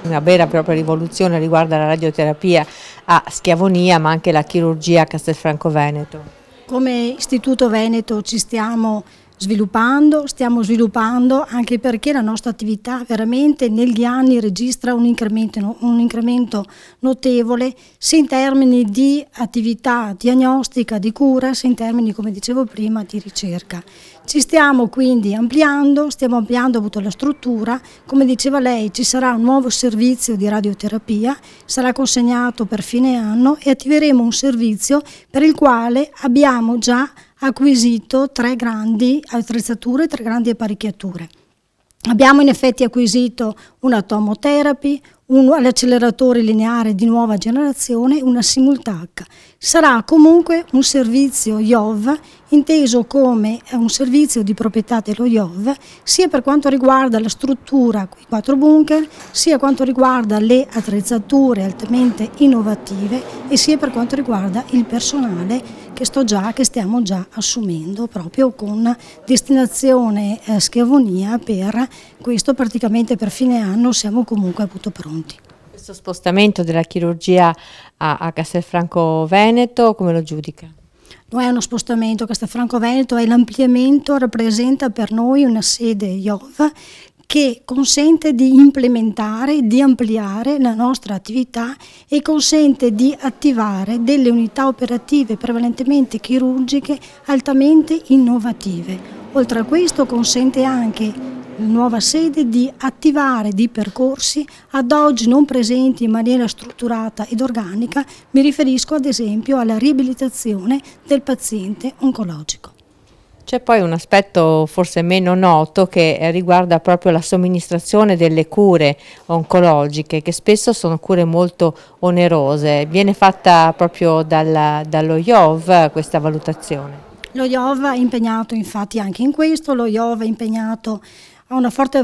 Una vera e propria rivoluzione riguarda la radioterapia a Schiavonia, ma anche la chirurgia a Castelfranco Veneto. Come Istituto Veneto ci stiamo sviluppando anche perché la nostra attività veramente negli anni registra un incremento notevole sia in termini di attività diagnostica, di cura, sia in termini, come dicevo prima, di ricerca. Ci stiamo quindi stiamo ampliando appunto la struttura, come diceva lei ci sarà un nuovo servizio di radioterapia, sarà consegnato per fine anno e attiveremo un servizio per il quale abbiamo già acquisito 3 grandi attrezzature, 3 grandi apparecchiature. Abbiamo in effetti acquisito una tomotherapy, un acceleratore lineare di nuova generazione e una Simultac. Sarà comunque un servizio IOV, inteso come un servizio di proprietà dello IOV, sia per quanto riguarda la struttura, i 4 bunker, sia quanto riguarda le attrezzature altamente innovative e sia per quanto riguarda il personale che stiamo già assumendo proprio con destinazione Schiavonia. Per questo praticamente per fine anno siamo comunque appunto pronti. Questo spostamento della chirurgia a Castelfranco Veneto, come lo giudica? Non è uno spostamento, Castelfranco Veneto è l'ampliamento, rappresenta per noi una sede IOV che consente di implementare, di ampliare la nostra attività e consente di attivare delle unità operative prevalentemente chirurgiche altamente innovative. Oltre a questo consente anche la nuova sede di attivare di percorsi ad oggi non presenti in maniera strutturata ed organica, mi riferisco ad esempio alla riabilitazione del paziente oncologico. C'è poi un aspetto forse meno noto che riguarda proprio la somministrazione delle cure oncologiche, che spesso sono cure molto onerose. Viene fatta proprio dallo IOV questa valutazione? Lo IOV è impegnato infatti anche in questo, lo IOV è impegnato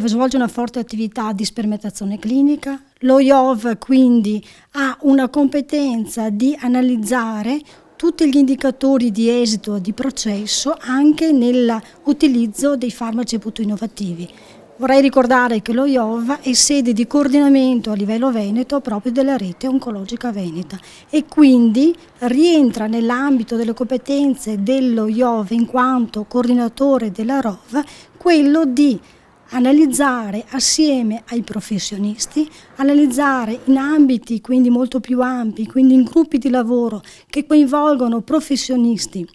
svolge una forte attività di sperimentazione clinica, lo IOV quindi ha una competenza di analizzare tutti gli indicatori di esito di processo anche nell'utilizzo dei farmaci appunto innovativi. Vorrei ricordare che lo IOV è sede di coordinamento a livello veneto proprio della rete oncologica veneta e quindi rientra nell'ambito delle competenze dello IOV in quanto coordinatore della ROV quello di analizzare assieme ai professionisti, analizzare in ambiti quindi molto più ampi, quindi in gruppi di lavoro che coinvolgono professionisti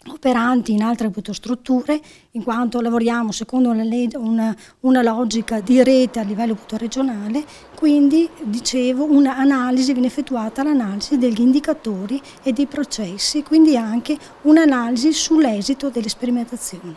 operanti in altre strutture, in quanto lavoriamo secondo una logica di rete a livello regionale, quindi dicevo viene effettuata l'analisi degli indicatori e dei processi, quindi anche un'analisi sull'esito delle sperimentazioni.